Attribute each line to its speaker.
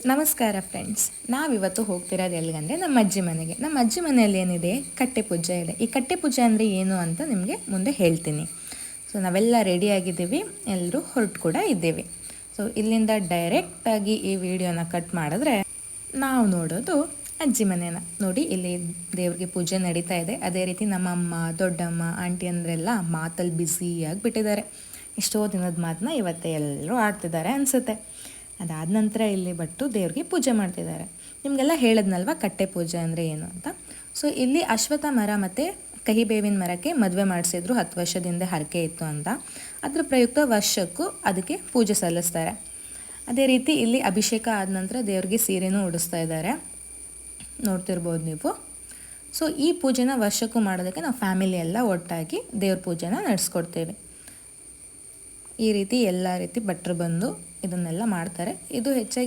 Speaker 1: ನಮಸ್ಕಾರ ಫ್ರೆಂಡ್ಸ್. ನಾವಿವತ್ತು ಹೋಗ್ತಿರೋದು ಎಲ್ಲಿಗಂದರೆ ನಮ್ಮ ಅಜ್ಜಿ ಮನೆಗೆ. ನಮ್ಮ ಅಜ್ಜಿ ಮನೆಯಲ್ಲಿ ಏನಿದೆ, ಕಟ್ಟೆ ಪೂಜೆ ಇದೆ. ಈ ಕಟ್ಟೆ ಪೂಜೆ ಅಂದರೆ ಏನು ಅಂತ ನಿಮಗೆ ಮುಂದೆ ಹೇಳ್ತೀನಿ. ಸೊ ನಾವೆಲ್ಲ ರೆಡಿಯಾಗಿದ್ದೀವಿ, ಎಲ್ಲರೂ ಹೊರಟು ಕೂಡ ಇದ್ದೀವಿ. ಸೊ ಇಲ್ಲಿಂದ ಡೈರೆಕ್ಟಾಗಿ ಈ ವಿಡಿಯೋನ ಕಟ್ ಮಾಡಿದ್ರೆ ನಾವು ನೋಡೋದು ಅಜ್ಜಿ ಮನೇನ. ನೋಡಿ, ಇಲ್ಲಿ ದೇವ್ರಿಗೆ ಪೂಜೆ ನಡೀತಾ ಇದೆ. ಅದೇ ರೀತಿ ನಮ್ಮಮ್ಮ, ದೊಡ್ಡಮ್ಮ, ಆಂಟಿ ಅಂದ್ರೆಲ್ಲ ಮಾತಲ್ಲಿ ಬ್ಯುಸಿಯಾಗಿಬಿಟ್ಟಿದ್ದಾರೆ. ಎಷ್ಟೋ ದಿನದ ಮಾತನ್ನ ಇವತ್ತೇ ಎಲ್ಲರೂ ಆಡ್ತಿದ್ದಾರೆ ಅನಿಸುತ್ತೆ. ಅದಾದ ನಂತರ ಇಲ್ಲಿ ಬಟ್ಟು ದೇವ್ರಿಗೆ ಪೂಜೆ ಮಾಡ್ತಿದ್ದಾರೆ. ನಿಮಗೆಲ್ಲ ಹೇಳಿದ್ನಲ್ವ ಕಟ್ಟೆ ಪೂಜೆ ಅಂದರೆ ಏನು ಅಂತ. ಸೊ ಇಲ್ಲಿ ಅಶ್ವತ್ಥ ಮರ ಮತ್ತು ಕಹಿಬೇವಿನ ಮರಕ್ಕೆ ಮದುವೆ ಮಾಡಿಸಿದ್ರು. 10 ವರ್ಷದಿಂದ ಹರಕೆ ಇತ್ತು ಅಂತ. ಅದ್ರ ಪ್ರಯುಕ್ತ ವರ್ಷಕ್ಕೂ ಅದಕ್ಕೆ ಪೂಜೆ ಸಲ್ಲಿಸ್ತಾರೆ. ಅದೇ ರೀತಿ ಇಲ್ಲಿ ಅಭಿಷೇಕ ಆದ ನಂತರ ದೇವ್ರಿಗೆ ಸೀರೆನೂ ಉಡಿಸ್ತಾ ಇದ್ದಾರೆ, ನೋಡ್ತಿರ್ಬೋದು ನೀವು. ಸೊ ಈ ಪೂಜೆನ ವರ್ಷಕ್ಕೂ ಮಾಡೋದಕ್ಕೆ ನಾವು ಫ್ಯಾಮಿಲಿ ಎಲ್ಲ ಒಟ್ಟಾಗಿ ದೇವ್ರ ಪೂಜೆನ ನಡೆಸ್ಕೊಡ್ತೇವೆ. ಈ ರೀತಿ ಎಲ್ಲ ರೀತಿ ಭಟ್ರು ಬಂದು ಇದನ್ನೆಲ್ಲ ಮಾಡ್ತಾರೆ. ಇದು ಹೆಚ್ಚಾಗಿ